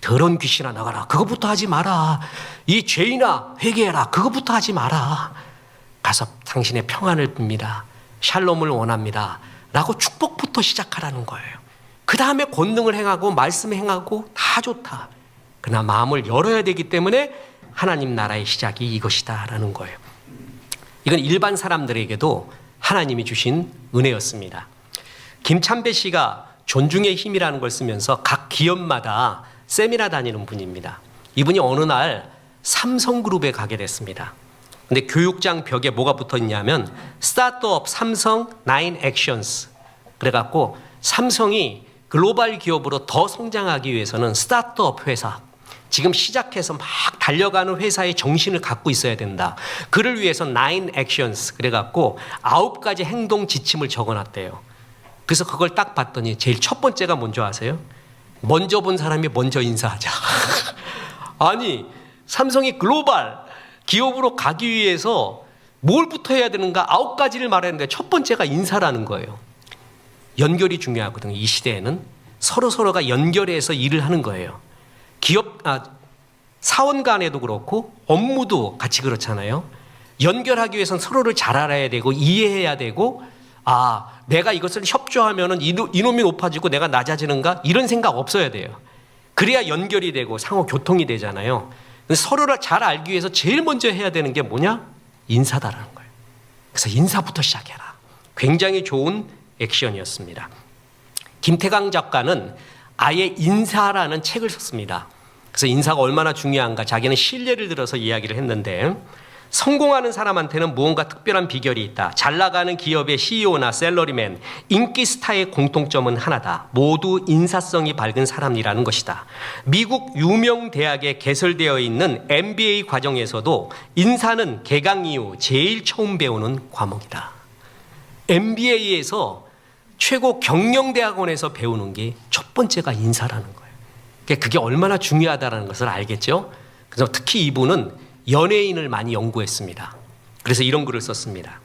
더러운 귀신아 나가라. 그것부터 하지 마라. 이 죄인아 회개해라. 그것부터 하지 마라. 가서 당신의 평안을 빕니다. 샬롬을 원합니다. 라고 축복부터 시작하라는 거예요. 그 다음에 권능을 행하고 말씀 행하고 다 좋다. 그러나 마음을 열어야 되기 때문에 하나님 나라의 시작이 이것이다 라는 거예요. 이건 일반 사람들에게도 하나님이 주신 은혜였습니다. 김찬배 씨가 존중의 힘이라는 걸 쓰면서 각 기업마다 세미나 다니는 분입니다. 이분이 어느 날 삼성그룹에 가게 됐습니다. 근데 교육장 벽에 뭐가 붙어 있냐면 스타트업 삼성 9 액션스. 그래갖고 삼성이 글로벌 기업으로 더 성장하기 위해서는 스타트업 회사, 지금 시작해서 막 달려가는 회사의 정신을 갖고 있어야 된다. 그를 위해서 9 액션스 그래갖고 9가지 행동 지침을 적어놨대요. 그래서 그걸 딱 봤더니 제일 첫 번째가 뭔지 아세요? 먼저 본 사람이 먼저 인사하자. 아니 삼성이 글로벌 기업으로 가기 위해서 뭘부터 해야 되는가 9가지를 말했는데 첫 번째가 인사라는 거예요. 연결이 중요하거든요. 이 시대에는 서로가 연결해서 일을 하는 거예요. 사원 간에도 그렇고 업무도 같이 그렇잖아요. 연결하기 위해서는 서로를 잘 알아야 되고 이해해야 되고 내가 이것을 협조하면은 이놈이 높아지고 내가 낮아지는가 이런 생각 없어야 돼요. 그래야 연결이 되고 상호 교통이 되잖아요. 서로를 잘 알기 위해서 제일 먼저 해야 되는 게 뭐냐? 인사다라는 거예요. 그래서 인사부터 시작해라. 굉장히 좋은 액션이었습니다. 김태강 작가는 아예 인사라는 책을 썼습니다. 그래서 인사가 얼마나 중요한가 자기는 신뢰를 들어서 이야기를 했는데 성공하는 사람한테는 무언가 특별한 비결이 있다. 잘 나가는 기업의 CEO나 셀러리맨, 인기 스타의 공통점은 하나다. 모두 인사성이 밝은 사람이라는 것이다. 미국 유명 대학에 개설되어 있는 MBA 과정에서도 인사는 개강 이후 제일 처음 배우는 과목이다. MBA에서 최고 경영대학원에서 배우는 게 첫 번째가 인사라는 거예요. 그게 얼마나 중요하다는 것을 알겠죠? 그래서 특히 이분은 연예인을 많이 연구했습니다. 그래서 이런 글을 썼습니다.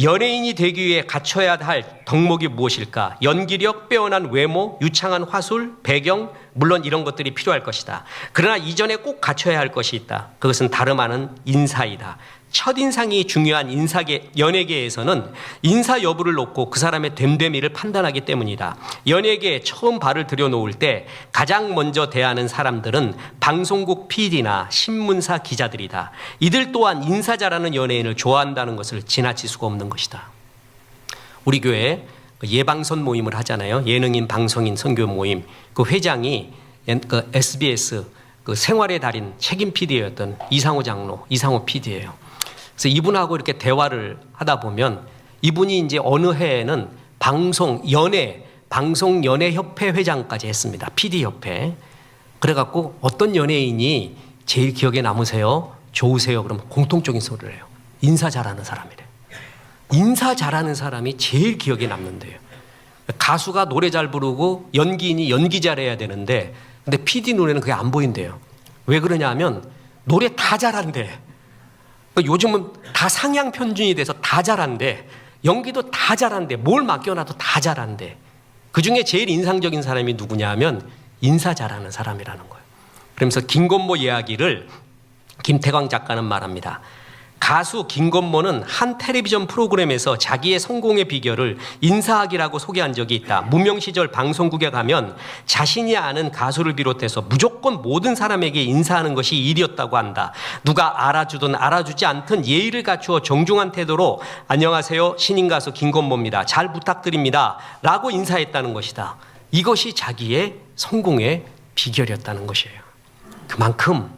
연예인이 되기 위해 갖춰야 할 덕목이 무엇일까? 연기력, 빼어난 외모, 유창한 화술, 배경, 물론 이런 것들이 필요할 것이다. 그러나 이전에 꼭 갖춰야 할 것이 있다. 그것은 다름 아닌 인사이다. 첫인상이 중요한 연예계에서는 인사 여부를 놓고 그 사람의 됨됨이를 판단하기 때문이다. 연예계에 처음 발을 들여놓을 때 가장 먼저 대하는 사람들은 방송국 PD나 신문사 기자들이다. 이들 또한 인사 잘하는 연예인을 좋아한다는 것을 지나칠 수가 없는 것이다. 우리 교회 예방선 모임을 하잖아요. 예능인 방송인 선교 모임. 그 회장이 그 SBS 그 생활의 달인 책임 PD였던 이상호 장로, 이상호 PD예요. 그래서 이분하고 이렇게 대화를 하다 보면 이분이 이제 어느 해에는 방송연예협회 회장까지 했습니다. PD협회. 그래갖고 어떤 연예인이 제일 기억에 남으세요? 좋으세요? 그러면 공통적인 소리를 해요. 인사 잘하는 사람이래. 인사 잘하는 사람이 제일 기억에 남는데요. 가수가 노래 잘 부르고 연기인이 연기 잘해야 되는데 근데 PD 눈에는 그게 안 보인대요. 왜 그러냐 하면 노래 다 잘한대. 요즘은 다 상향 편준이 돼서 다 잘한대. 연기도 다 잘한대. 뭘 맡겨놔도 다 잘한대. 그중에 제일 인상적인 사람이 누구냐 하면 인사 잘하는 사람이라는 거예요. 그러면서 김건모 이야기를 김태광 작가는 말합니다. 가수 김건모는 한 텔레비전 프로그램에서 자기의 성공의 비결을 인사학이라고 소개한 적이 있다. 무명 시절 방송국에 가면 자신이 아는 가수를 비롯해서 무조건 모든 사람에게 인사하는 것이 일이었다고 한다. 누가 알아주든 알아주지 않든 예의를 갖추어 정중한 태도로 안녕하세요, 신인 가수 김건모입니다. 잘 부탁드립니다. 라고 인사했다는 것이다. 이것이 자기의 성공의 비결이었다는 것이에요. 그만큼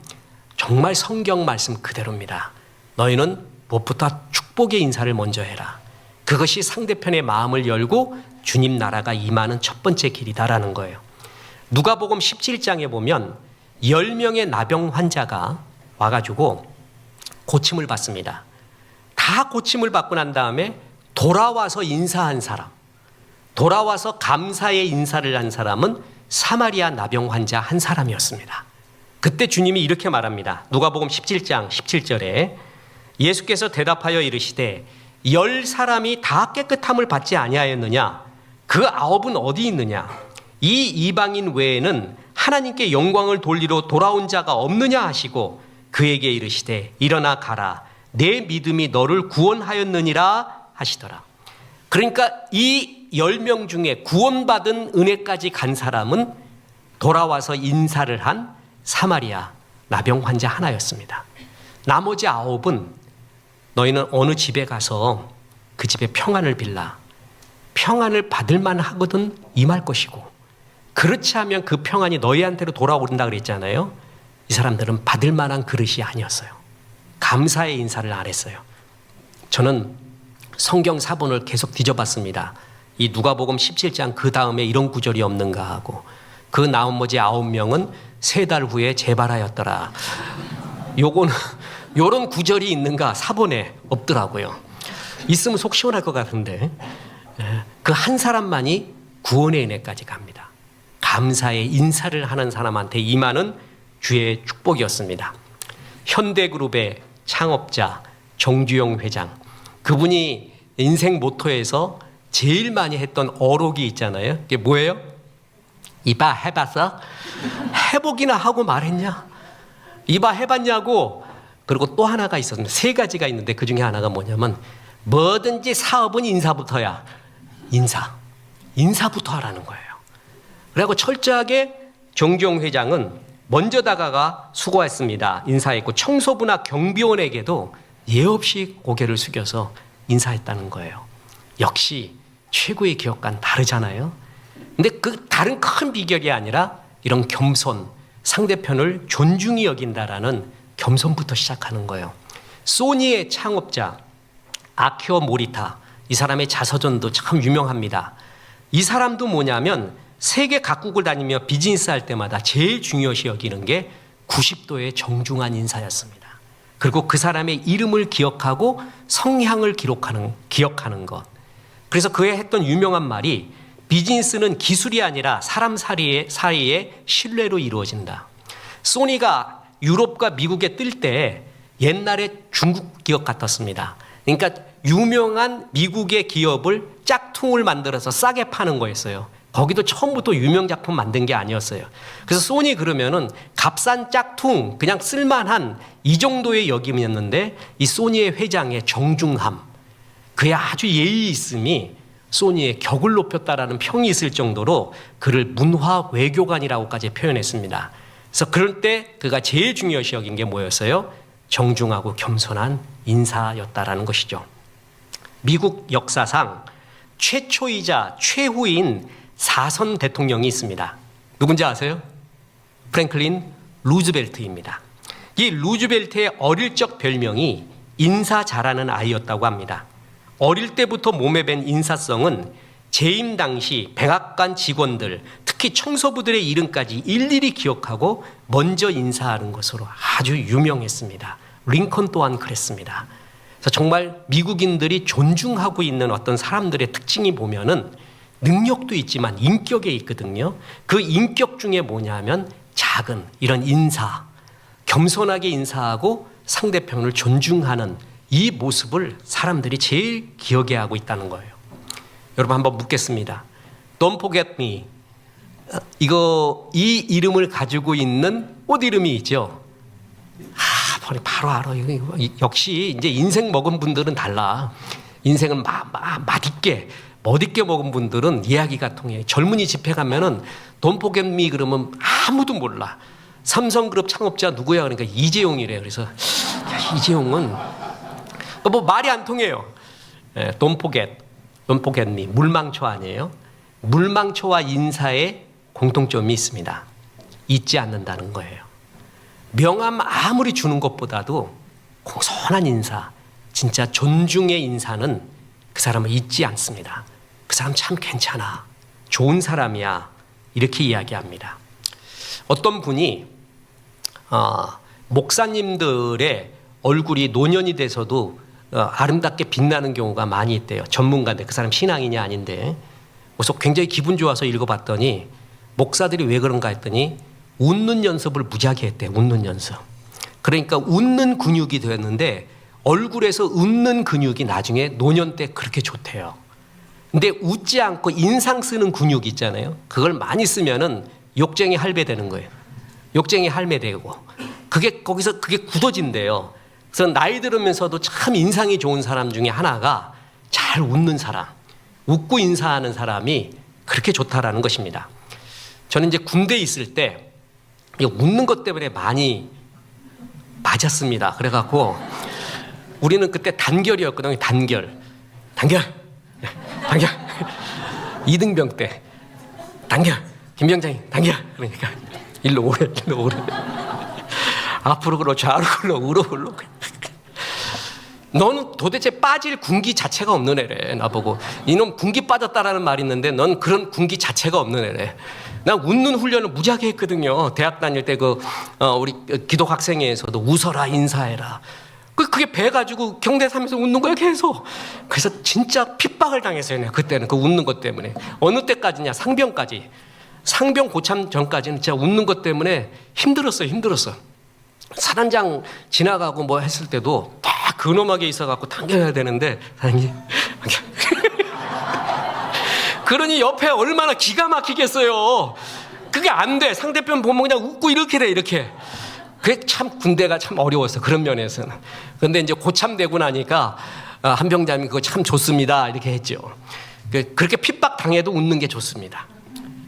정말 성경 말씀 그대로입니다. 너희는 무엇보다 축복의 인사를 먼저 해라. 그것이 상대편의 마음을 열고 주님 나라가 임하는 첫 번째 길이다라는 거예요. 누가복음 17장에 보면 10명의 나병 환자가 와가지고 고침을 받습니다. 다 고침을 받고 난 다음에 돌아와서 인사한 사람, 돌아와서 감사의 인사를 한 사람은 사마리아 나병 환자 한 사람이었습니다. 그때 주님이 이렇게 말합니다. 누가복음 17장 17절에 예수께서 대답하여 이르시되 10사람이 다 깨끗함을 받지 아니하였느냐? 그 9은 어디 있느냐? 이 이방인 외에는 하나님께 영광을 돌리러 돌아온 자가 없느냐 하시고 그에게 이르시되 일어나 가라. 내 믿음이 너를 구원하였느니라 하시더라. 그러니까 이 10명 중에 구원받은 은혜까지 간 사람은 돌아와서 인사를 한 사마리아 나병 환자 하나였습니다. 나머지 9은 너희는 어느 집에 가서 그 집에 평안을 빌라. 평안을 받을 만하거든 임할 것이고 그렇지 않으면 그 평안이 너희한테로 돌아오른다 그랬잖아요. 이 사람들은 받을 만한 그릇이 아니었어요. 감사의 인사를 안 했어요. 저는 성경 사본을 계속 뒤져봤습니다. 이 누가복음 17장 그 다음에 이런 구절이 없는가 하고 그 나머지 9명은 3달 후에 재발하였더라. 요거는 요런 구절이 있는가 사본에 없더라고요. 있으면 속 시원할 것 같은데 그 한 사람만이 구원의 은혜까지 갑니다. 감사의 인사를 하는 사람한테 임하는 주의 축복이었습니다. 현대그룹의 창업자 정주영 회장, 그분이 인생 모토에서 제일 많이 했던 어록이 있잖아요. 그게 뭐예요? 이봐 해봤어? 해보기나 하고 말했냐? 이봐 해봤냐고. 그리고 또 하나가 있었는데 3가지가 있는데 그 중에 하나가 뭐냐면 뭐든지 사업은 인사부터야. 인사부터 하라는 거예요. 그리고 철저하게 정주영 회장은 먼저 다가가 수고했습니다. 인사했고 청소부나 경비원에게도 예 없이 고개를 숙여서 인사했다는 거예요. 역시 최고의 기업가는 다르잖아요. 근데 그 다른 큰 비결이 아니라 이런 겸손, 상대편을 존중히 여긴다라는 겸손부터 시작하는 거예요. 소니의 창업자 아키오 모리타, 이 사람의 자서전도 참 유명합니다. 이 사람도 뭐냐면 세계 각국을 다니며 비즈니스 할 때마다 제일 중요시 여기는 게 90도의 정중한 인사였습니다. 그리고 그 사람의 이름을 기억하고 성향을 기억하는 것. 그래서 그의 했던 유명한 말이 비즈니스는 기술이 아니라 사람 사이의 신뢰로 이루어진다. 소니가 유럽과 미국에 뜰 때 옛날에 중국 기업 같았습니다. 그러니까 유명한 미국의 기업을 짝퉁을 만들어서 싸게 파는 거였어요. 거기도 처음부터 유명 작품 만든 게 아니었어요. 그래서 소니 그러면은 값싼 짝퉁, 그냥 쓸만한 이 정도의 역임이었는데 이 소니의 회장의 정중함, 그의 아주 예의 있음이 소니의 격을 높였다라는 평이 있을 정도로 그를 문화 외교관이라고까지 표현했습니다. 그래서 그럴 때 그가 제일 중요시 여긴 게 뭐였어요? 정중하고 겸손한 인사였다라는 것이죠. 미국 역사상 최초이자 최후인 4선 대통령이 있습니다. 누군지 아세요? 프랭클린 루즈벨트입니다. 이 루즈벨트의 어릴 적 별명이 인사 잘하는 아이였다고 합니다. 어릴 때부터 몸에 밴 인사성은 재임 당시 백악관 직원들, 특히 청소부들의 이름까지 일일이 기억하고 먼저 인사하는 것으로 아주 유명했습니다. 링컨 또한 그랬습니다. 그래서 정말 미국인들이 존중하고 있는 어떤 사람들의 특징이 보면은 능력도 있지만 인격에 있거든요. 그 인격 중에 뭐냐면 작은 이런 인사, 겸손하게 인사하고 상대편을 존중하는 이 모습을 사람들이 제일 기억해 하고 있다는 거예요. 여러분 한번 묻겠습니다. Don't forget me. 이 이름을 가지고 있는 옷 이름이 있죠. 바로 알아. 역시 이제 인생 먹은 분들은 달라. 인생은 맛있게 멋있게 먹은 분들은 이야기가 통해. 젊은이 집회 가면은 Don't forget me 그러면 아무도 몰라. 삼성그룹 창업자 누구야? 그러니까 이재용이래요. 그래서 이재용은 뭐 말이 안 통해요. Don't forget me. 물망초 아니에요? 물망초와 인사에 공통점이 있습니다. 잊지 않는다는 거예요. 명함 아무리 주는 것보다도 공손한 인사, 진짜 존중의 인사는 그 사람을 잊지 않습니다. 그 사람 참 괜찮아. 좋은 사람이야. 이렇게 이야기합니다. 어떤 분이 목사님들의 얼굴이 노년이 돼서도 아름답게 빛나는 경우가 많이 있대요. 전문가인데 그 사람 신앙이냐 아닌데. 그래서 굉장히 기분 좋아서 읽어봤더니 목사들이 왜 그런가 했더니 웃는 연습을 무지하게 했대. 웃는 연습. 그러니까 웃는 근육이 되었는데 얼굴에서 웃는 근육이 나중에 노년 때 그렇게 좋대요. 근데 웃지 않고 인상 쓰는 근육 있잖아요. 그걸 많이 쓰면은 욕쟁이 할배 되는 거예요. 욕쟁이 할매 되고 거기서 그게 굳어진대요. 그래서 나이 들으면서도 참 인상이 좋은 사람 중에 하나가 잘 웃는 사람, 웃고 인사하는 사람이 그렇게 좋다라는 것입니다. 저는 이제 군대에 있을 때 웃는 것 때문에 많이 맞았습니다. 그래갖고 우리는 그때 단결이었거든요. 단결. 2등병 때 단결. 김병장이 단결. 그러니까 일로 오래. 앞으로 굴러 좌우로 굴러 우로 굴러. 너는 도대체 빠질 군기 자체가 없는 애래. 나보고 이놈 군기 빠졌다라는 말이 있는데 넌 그런 군기 자체가 없는 애래. 나 웃는 훈련을 무지하게 했거든요. 대학 다닐 때 우리 기독 학생회에서도 웃어라 인사해라. 그게 배가지고 경대 삼에서 웃는 거야 계속. 그래서 진짜 핍박을 당했어요. 내가 그때는 그 웃는 것 때문에. 어느 때까지냐? 상병까지. 상병 고참 전까지는 진짜 웃는 것 때문에 힘들었어요. 사단장 지나가고 뭐 했을 때도 딱 근엄하게 있어갖고 당겨야 되는데 사장님 그러니 옆에 얼마나 기가 막히겠어요. 그게 안 돼. 상대편 보면 그냥 웃고 이렇게 돼. 이렇게. 그게 참 군대가 참 어려웠어. 그런 면에서는. 그런데 이제 고참되고 나니까 한 병장님이 그거 참 좋습니다. 이렇게 했죠. 그렇게 핍박 당해도 웃는 게 좋습니다.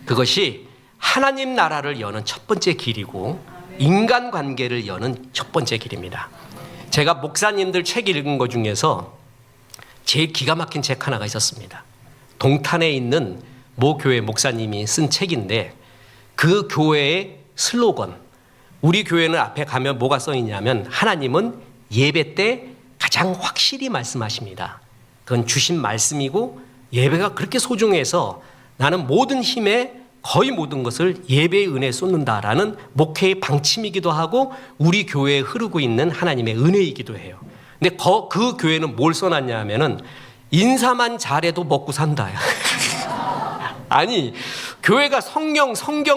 그것이 하나님 나라를 여는 첫 번째 길이고 인간관계를 여는 첫 번째 길입니다. 제가 목사님들 책 읽은 것 중에서 제일 기가 막힌 책 하나가 있었습니다. 동탄에 있는 모 교회 목사님이 쓴 책인데 그 교회의 슬로건, 우리 교회는 앞에 가면 뭐가 써 있냐면 하나님은 예배 때 가장 확실히 말씀하십니다. 그건 주신 말씀이고 예배가 그렇게 소중해서 나는 모든 힘에 거의 모든 것을 예배의 은혜에 쏟는다라는 목회의 방침이기도 하고 우리 교회에 흐르고 있는 하나님의 은혜이기도 해요. 근데 그 교회는 뭘 써놨냐 하면은 인사만 잘해도 먹고 산다. 아니, 교회가 성경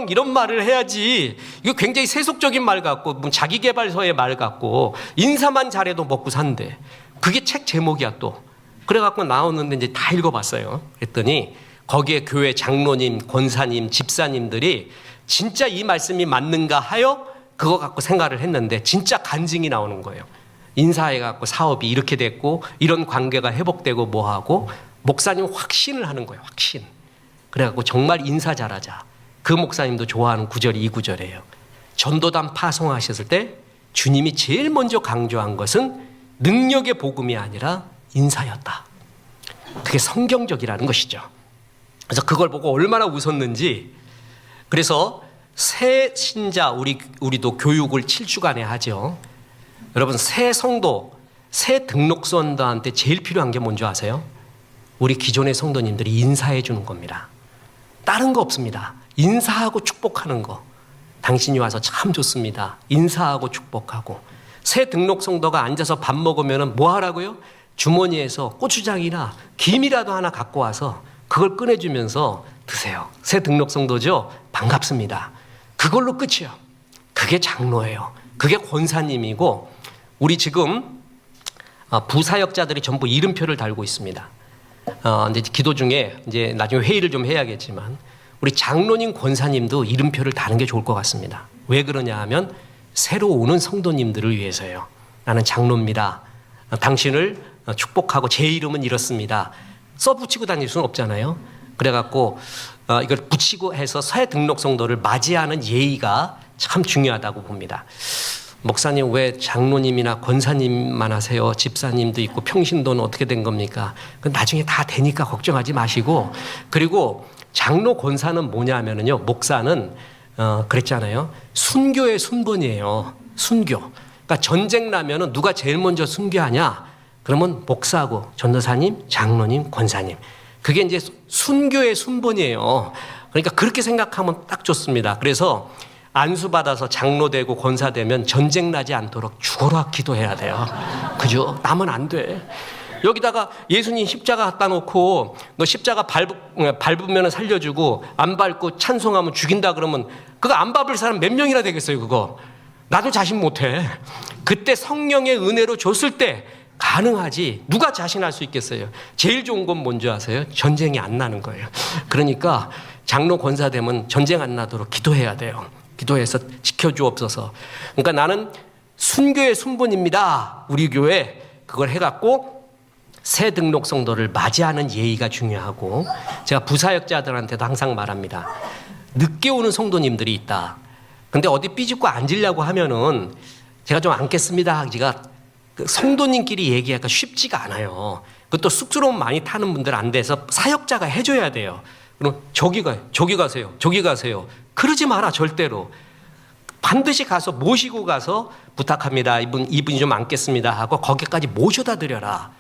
이런 말을 해야지. 이거 굉장히 세속적인 말 같고 자기계발서의 말 같고 인사만 잘해도 먹고 산대. 그게 책 제목이야 또. 그래갖고 나오는데 이제 다 읽어봤어요. 그랬더니 거기에 교회 장로님, 권사님, 집사님들이 진짜 이 말씀이 맞는가 하여 그거 갖고 생각을 했는데 진짜 간증이 나오는 거예요. 인사해갖고 사업이 이렇게 됐고 이런 관계가 회복되고 뭐하고 목사님 확신을 하는 거예요. 확신. 그래갖고 정말 인사 잘하자. 그 목사님도 좋아하는 구절이 이 구절이에요. 전도단 파송하셨을 때 주님이 제일 먼저 강조한 것은 능력의 복음이 아니라 인사였다. 그게 성경적이라는 것이죠. 그래서 그걸 보고 얼마나 웃었는지. 그래서 새 신자 우리도 교육을 7주간에 하죠. 여러분 새 성도, 새 등록선도한테 제일 필요한 게 뭔지 아세요? 우리 기존의 성도님들이 인사해 주는 겁니다. 다른 거 없습니다. 인사하고 축복하는 거. 당신이 와서 참 좋습니다. 인사하고 축복하고. 새 등록 성도가 앉아서 밥 먹으면 뭐 하라고요? 주머니에서 고추장이나 김이라도 하나 갖고 와서 그걸 꺼내주면서 드세요. 새 등록 성도죠? 반갑습니다. 그걸로 끝이요. 그게 장로예요. 그게 권사님이고 우리 지금 부사역자들이 전부 이름표를 달고 있습니다. 이제 기도 중에 이제 나중에 회의를 좀 해야겠지만 우리 장로님, 권사님도 이름표를 다는 게 좋을 것 같습니다. 왜 그러냐 하면 새로 오는 성도님들을 위해서요. 나는 장로입니다. 당신을 축복하고 제 이름은 이렇습니다. 써붙이고 다닐 수는 없잖아요. 그래갖고 이걸 붙이고 해서 새 등록 성도를 맞이하는 예의가 참 중요하다고 봅니다. 목사님 왜 장로님이나 권사님만 하세요? 집사님도 있고 평신도는 어떻게 된 겁니까? 나중에 다 되니까 걱정하지 마시고 그리고 장로 권사는 뭐냐 하면은요 목사는 그랬잖아요. 순교의 순번이에요. 순교. 그러니까 전쟁 나면은 누가 제일 먼저 순교하냐? 그러면 목사하고 전도사님, 장로님, 권사님. 그게 이제 순교의 순번이에요. 그러니까 그렇게 생각하면 딱 좋습니다. 그래서 안수받아서 장로되고 권사되면 전쟁 나지 않도록 죽어라 기도해야 돼요. 그죠? 나면 안 돼. 여기다가 예수님 십자가 갖다 놓고 너 십자가 밟으면 살려주고 안 밟고 찬송하면 죽인다 그러면 그거 안 밟을 사람 몇 명이나 되겠어요 그거. 나도 자신 못해. 그때 성령의 은혜로 줬을 때 가능하지. 누가 자신할 수 있겠어요? 제일 좋은 건 뭔지 아세요? 전쟁이 안 나는 거예요. 그러니까 장로 권사 되면 전쟁 안 나도록 기도해야 돼요. 기도해서 지켜주옵소서. 그러니까 나는 순교의 순번입니다. 우리 교회 그걸 해갖고 새 등록 성도를 맞이하는 예의가 중요하고 제가 부사역자들한테도 항상 말합니다. 늦게 오는 성도님들이 있다. 근데 어디 삐집고 앉으려고 하면은 제가 좀 앉겠습니다. 제가 성도님끼리 얘기하기가 쉽지가 않아요. 그것도 쑥스러움 많이 타는 분들 안 돼서 사역자가 해줘야 돼요. 그럼 저기 가세요. 그러지 마라 절대로. 반드시 가서 모시고 가서 부탁합니다. 이분이 좀 앉겠습니다 하고 거기까지 모셔다 드려라.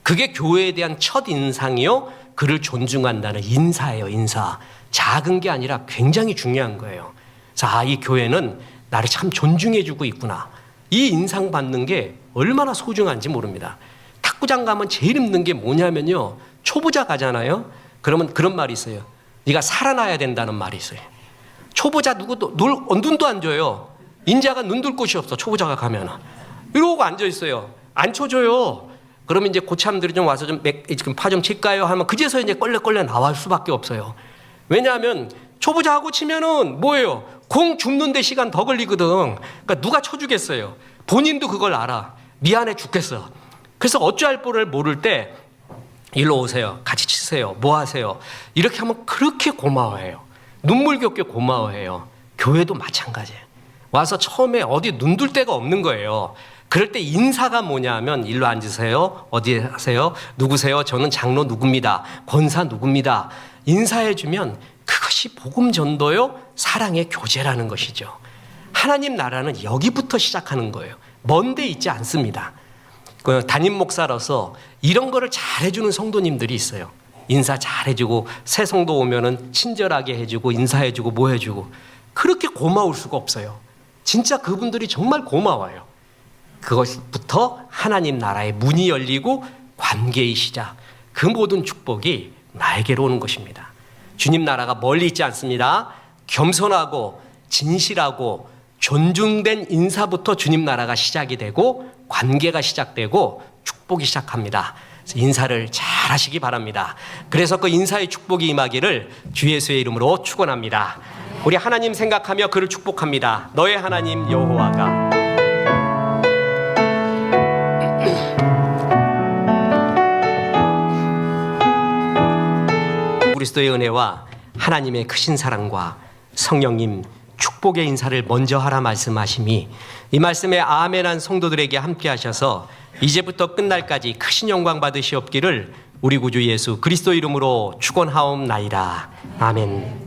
그게 교회에 대한 첫 인상이요. 그를 존중한다는 인사예요. 인사. 작은 게 아니라 굉장히 중요한 거예요. 자, 이 교회는 나를 참 존중해주고 있구나. 이 인상 받는 게 얼마나 소중한지 모릅니다. 탁구장 가면 제일 힘든 게 뭐냐면요. 초보자 가잖아요. 그러면 그런 말이 있어요. 네가 살아나야 된다는 말이 있어요. 초보자 누구도 눈도 안 줘요. 인자가 눈 둘 곳이 없어. 초보자가 가면 이러고 앉아 있어요. 안 쳐줘요. 그러면 이제 고참들이 좀 와서 지금 파 좀 칠까요? 하면 그제서 이제 껄레껄레 나올 수밖에 없어요. 왜냐하면 초보자하고 치면은 뭐예요? 공 줍는데 시간 더 걸리거든. 그러니까 누가 쳐주겠어요? 본인도 그걸 알아. 미안해 죽겠어. 그래서 어찌할 바를 모를 때 일로 오세요. 같이 치세요. 뭐 하세요? 이렇게 하면 그렇게 고마워해요. 눈물겹게 고마워해요. 교회도 마찬가지예요. 와서 처음에 어디 눈둘 데가 없는 거예요. 그럴 때 인사가 뭐냐 하면 일로 앉으세요. 어디 하세요? 누구세요? 저는 장로 누구입니다. 권사 누구입니다. 인사해주면 그것이 복음 전도요. 사랑의 교제라는 것이죠. 하나님 나라는 여기부터 시작하는 거예요. 먼 데 있지 않습니다. 그 담임 목사로서 이런 거를 잘해주는 성도님들이 있어요. 인사 잘해주고 새 성도 오면은 친절하게 해주고 인사해주고 뭐 해주고 그렇게 고마울 수가 없어요. 진짜 그분들이 정말 고마워요. 그것부터 하나님 나라의 문이 열리고 관계의 시작, 그 모든 축복이 나에게로 오는 것입니다. 주님 나라가 멀리 있지 않습니다. 겸손하고 진실하고 존중된 인사부터 주님 나라가 시작이 되고 관계가 시작되고 축복이 시작합니다. 그래서 인사를 잘 하시기 바랍니다. 그래서 그 인사의 축복이 임하기를 주 예수의 이름으로 축원합니다. 우리 하나님 생각하며 그를 축복합니다. 너의 하나님 여호와가 그리스도의 은혜와 하나님의 크신 사랑과 성령님 축복의 인사를 먼저 하라 말씀하심이 이 말씀에 아멘한 성도들에게 함께 하셔서 이제부터 끝날까지 크신 영광 받으시옵기를 우리 구주 예수 그리스도 이름으로 축원하옵나이다. 아멘.